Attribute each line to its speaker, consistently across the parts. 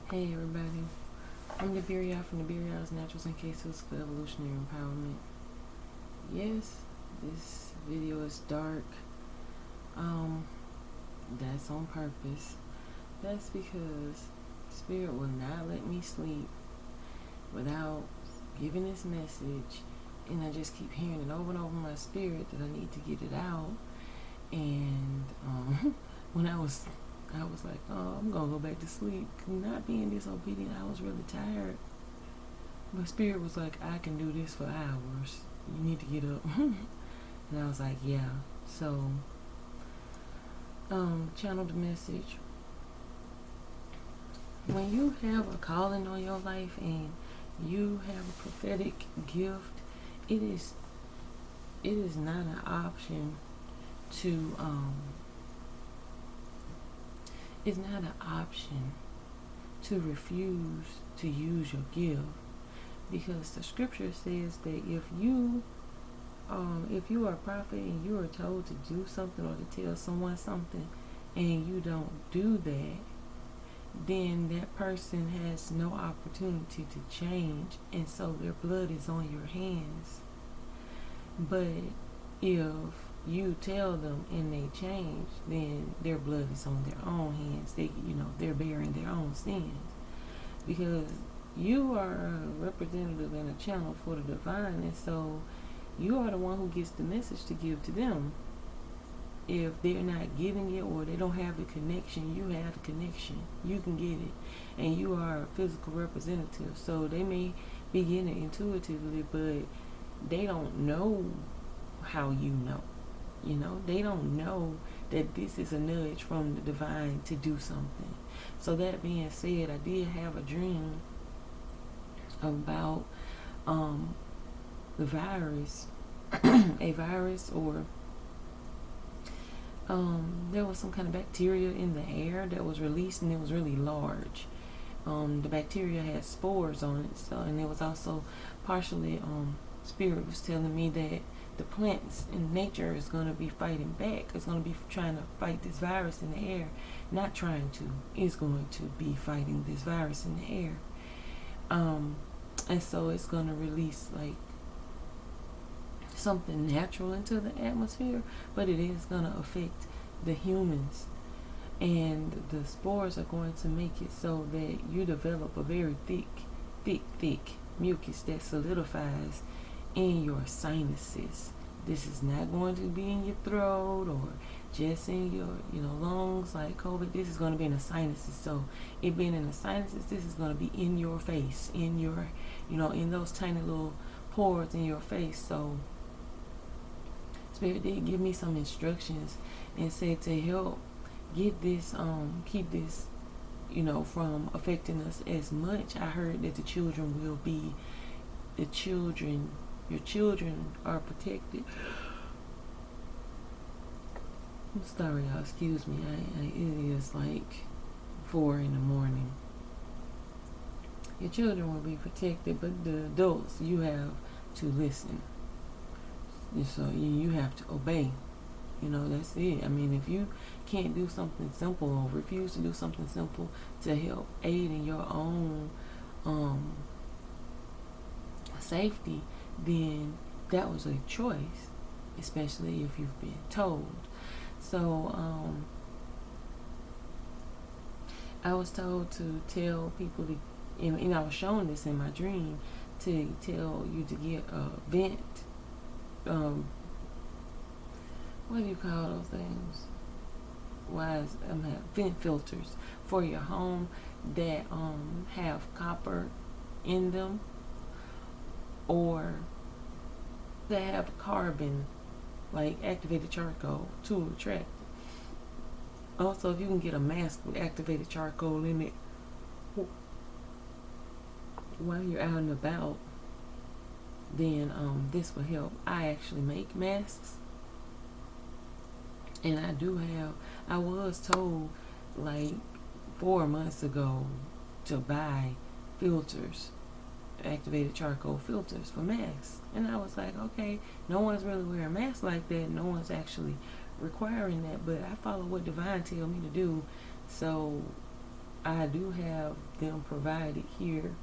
Speaker 1: Hey everybody, I'm the Beery from the Beery Naturals and Cases for Evolutionary Empowerment. Yes, this video is dark. That's on purpose. That's because Spirit will not let me sleep without giving this message, and I just keep hearing it over and over in my spirit that I need to get it out. And when I was like, oh, I'm gonna go back to sleep. Not being disobedient, I was really tired. But Spirit was like, I can do this for hours. You need to get up. And I was like, yeah. So, channel the message. When you have a calling on your life and you have a prophetic gift, it is not an option to it's not an option to refuse to use your gift, because the scripture says that if you are a prophet and you are told to do something or to tell someone something and you don't do that, then that person has no opportunity to change, and so their blood is on your hands. But if you tell them and they change, then their blood is on their own hands. They're bearing their own sins, because you are a representative and a channel for the divine, and so you are the one who gets the message to give to them. If they're not getting it or they don't have the connection, you have the connection. You can get it, and you are a physical representative. So they may be getting it intuitively, but they don't know how you know. They don't know that this is a nudge from the divine to do something. So that being said, I did have a dream about the virus, a virus, or there was some kind of bacteria in the air that was released, and it was really large. The bacteria had spores on it, and it was also partially Spirit was telling me that the plants in nature is going to be fighting back. It's going to be trying to fight this virus in the air. Not trying to. It's going to be fighting this virus in the air. And so it's going to release like something natural into the atmosphere, but it is going to affect the humans. And the spores are going to make it so that you develop a very thick mucus that solidifies in your sinuses. This is not going to be in your throat or just in your lungs like COVID. This is going to be in the sinuses. So it being in the sinuses, this is going to be in your face, in your in those tiny little pores in your face. So Spirit did give me some instructions and said to help get this keep this from affecting us as much. I heard that your children are protected. I'm sorry, y'all. Excuse me. It is like 4 in the morning. Your children will be protected, but the adults, you have to listen. So you have to obey. That's it. I mean, if you can't do something simple or refuse to do something simple to help aid in your own safety, then that was a choice, especially if you've been told. So I was told to tell people to, and I was shown this in my dream, to tell you to get a vent. What do you call those things? Vent filters for your home that have copper in them, or that have carbon, like activated charcoal, to attract it. Also, if you can get a mask with activated charcoal in it while you're out and about, then this will help. I actually make masks, and I was told like 4 months ago to buy filters, activated charcoal filters for masks. And I was like, okay, no one's really wearing masks like that. No one's actually requiring that, but I follow what divine tell me to do. So I do have them provided here.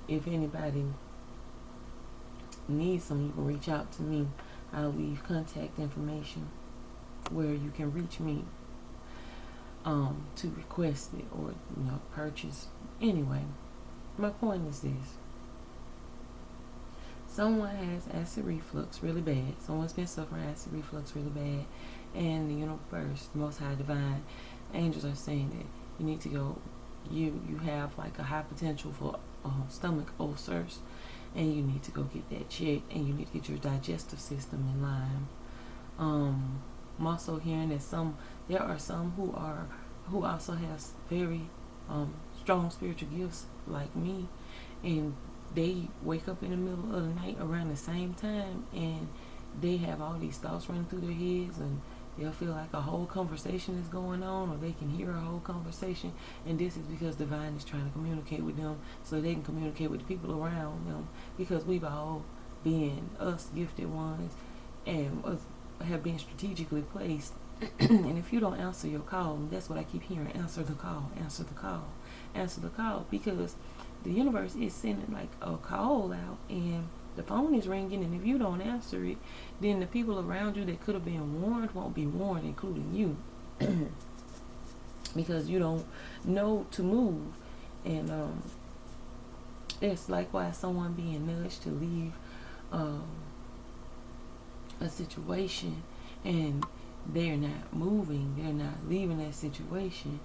Speaker 1: If anybody needs them, you can reach out to me. I'll leave contact information where you can reach me to request it or purchase. Anyway, my point is this: someone has acid reflux really bad. Someone's been suffering acid reflux really bad, and the universe, the Most High Divine angels are saying that you need to go. You have like a high potential for stomach ulcers, and you need to go get that checked, and you need to get your digestive system in line. I'm also hearing that there are some who also have very strong spiritual gifts like me, and they wake up in the middle of the night around the same time, and they have all these thoughts running through their heads, and they'll feel like a whole conversation is going on, or they can hear a whole conversation, and this is because Divine is trying to communicate with them so they can communicate with the people around them, because we've all been, us gifted ones, and us have been strategically placed. And if you don't answer your call, that's what I keep hearing: answer the call, answer the call, answer the call, because the universe is sending like a call out, and the phone is ringing, and if you don't answer it, then the people around you that could have been warned won't be warned, including you, because you don't know to move. And it's likewise someone being nudged to leave a situation, and they're not moving, they're not leaving that situation,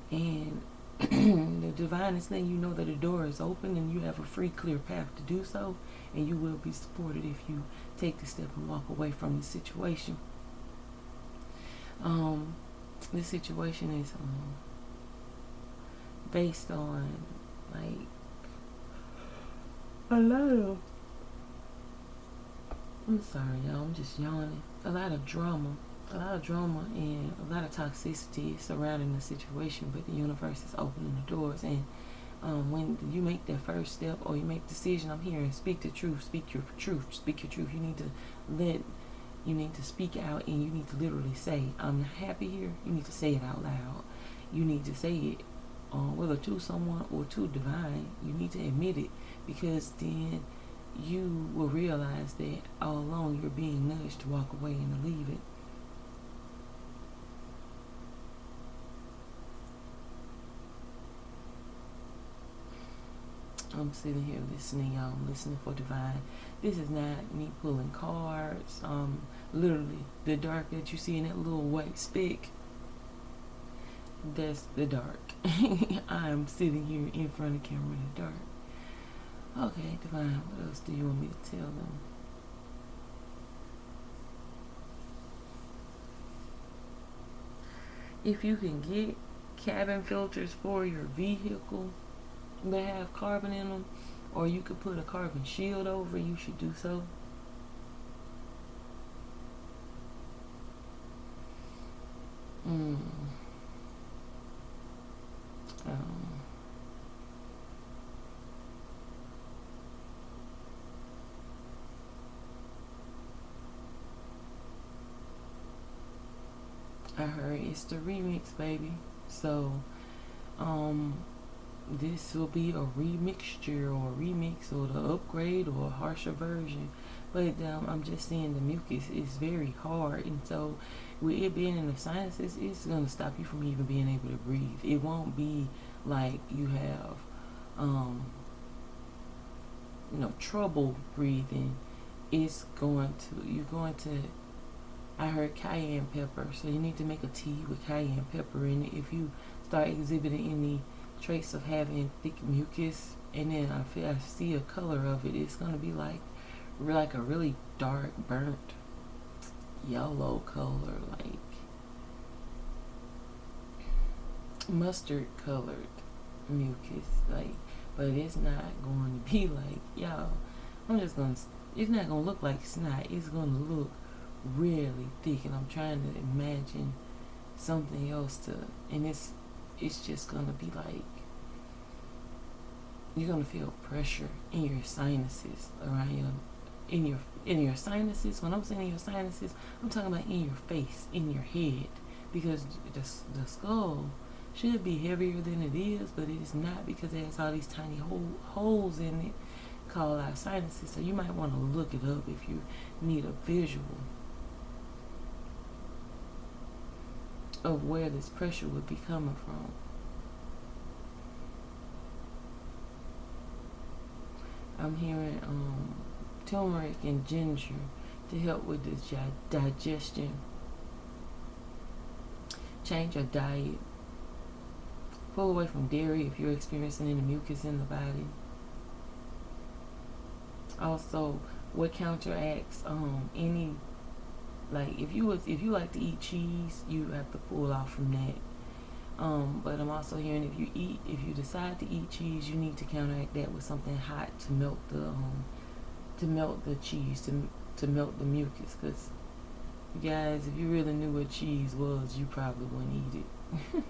Speaker 1: and the Divine is letting you know that the door is open and you have a free, clear path to do so, and you will be supported if you take the step and walk away from the situation. This situation is based on like a lot of, I'm sorry y'all, I'm just yawning, a lot of drama and a lot of toxicity surrounding the situation, but the universe is opening the doors. And when you make that first step or you make a decision, I'm hearing speak the truth, speak your truth, speak your truth. You need to speak out, and you need to literally say, I'm not happy here. You need to say it out loud. You need to say it whether to someone or to Divine. You need to admit it, because then you will realize that all along you're being nudged to walk away and to leave it. I'm sitting here listening, y'all. I'm listening for Divine. This is not me pulling cards. Literally, the dark that you see in that little white speck, that's the dark. I'm sitting here in front of the camera in the dark. Okay, Divine, what else do you want me to tell them? If you can get cabin filters for your vehicle that have carbon in them, or you could put a carbon shield over, you should do so. I heard it's the remix, baby. So, this will be a remixture or a remix or the upgrade or a harsher version. But I'm just saying the mucus is very hard, and so with it being in the sinuses, it's going to stop you from even being able to breathe. It won't be like you have trouble breathing. You're going to, I heard cayenne pepper, so you need to make a tea with cayenne pepper in it. If you start exhibiting any trace of having thick mucus, and then I see a color of it, it's going to be like a really dark burnt yellow color, like mustard colored mucus, like, but it's not going to be like, y'all, it's not going to look like snot. It's going to look really thick, and I'm trying to imagine something else and it's just going to be like, you're going to feel pressure in your sinuses, around in your sinuses. When I'm saying in your sinuses, I'm talking about in your face, in your head, because the skull should be heavier than it is, but it is not, because it has all these tiny holes in it called our sinuses. So you might want to look it up if you need a visual of where this pressure would be coming from. I'm hearing turmeric and ginger to help with the digestion. Change your diet. Pull away from dairy if you're experiencing any mucus in the body. Also, what counteracts any, like if you like to eat cheese, you have to pull off from that. But I'm also hearing if you decide to eat cheese, you need to counteract that with something hot to melt the cheese, to melt the mucus. Because you guys, if you really knew what cheese was, you probably wouldn't eat it.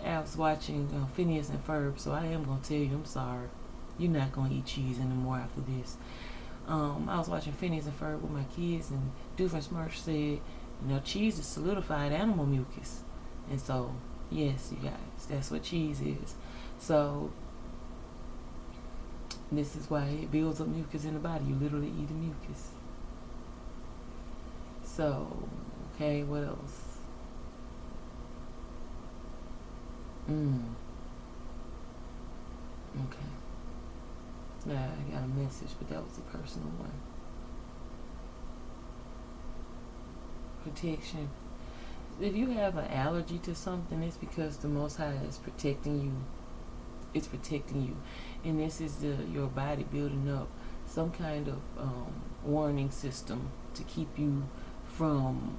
Speaker 1: I was watching Phineas and Ferb, so I am gonna tell you, I'm sorry, you're not gonna eat cheese anymore after this. I was watching Phineas and Ferb with my kids, and Doofenshmirtz said, cheese is solidified animal mucus. And so, yes, you guys, that's what cheese is. So, this is why it builds up mucus in the body. You literally eat the mucus. So, okay, what else? Okay. Yeah, I got a message, but that was a personal one. Protection. If you have an allergy to something, it's because the Most High is protecting you. It's protecting you, and this is your body building up some kind of warning system to keep you from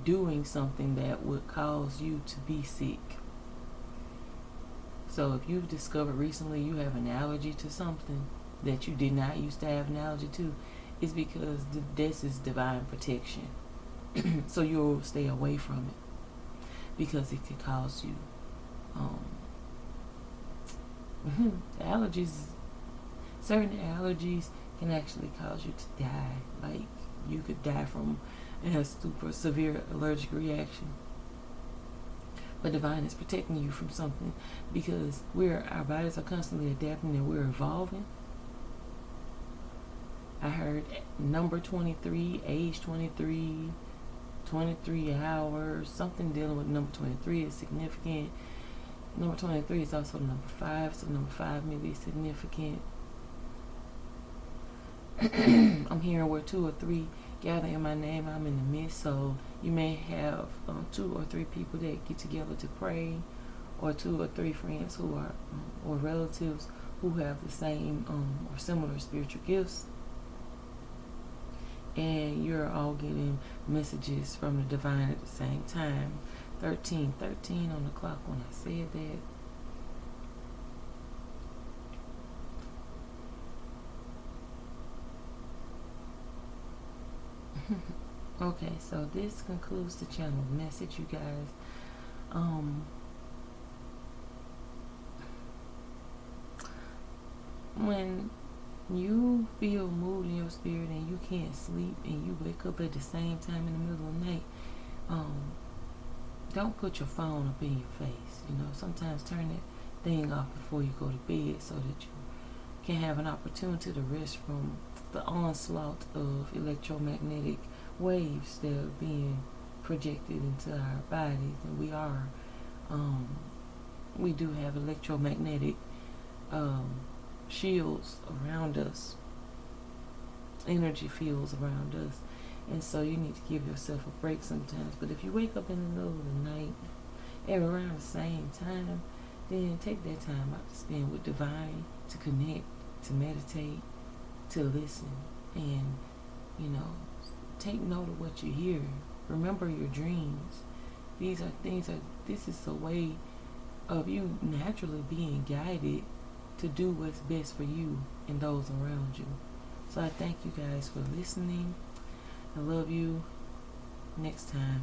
Speaker 1: doing something that would cause you to be sick. So if you've discovered recently you have an allergy to something that you did not used to have an allergy to, it's because this is divine protection. So you'll stay away from it, because it could cause you allergies. Certain allergies can actually cause you to die. Like, you could die from a super severe allergic reaction. But divine is protecting you from something, because our bodies are constantly adapting and we're evolving. I heard number 23, age 23, 23 hours, something dealing with number 23 is significant. Number 23 is also number 5, so number 5 may be significant. I'm hearing where 2 or 3 gather in my name, I'm in the midst. So you may have 2 or 3 people that get together to pray, or 2 or 3 friends who are or relatives who have the same or similar spiritual gifts, and you're all getting messages from the divine at the same time. 13 on the clock when I said that. Okay, so this concludes the channel message, you guys. When you feel moved in your spirit and you can't sleep and you wake up at the same time in the middle of the night, don't put your phone up in your face. Sometimes turn that thing off before you go to bed, so that you can have an opportunity to rest from the onslaught of electromagnetic waves that are being projected into our bodies. And we do have electromagnetic shields around us, energy fields around us, and so you need to give yourself a break sometimes. But if you wake up in the middle of the night and around the same time, then take that time out to spend with divine, to connect, to meditate, to listen, and take note of what you hear. Remember your dreams. This is a way of you naturally being guided to do what's best for you and those around you. So I thank you guys for listening. I love you. Next time.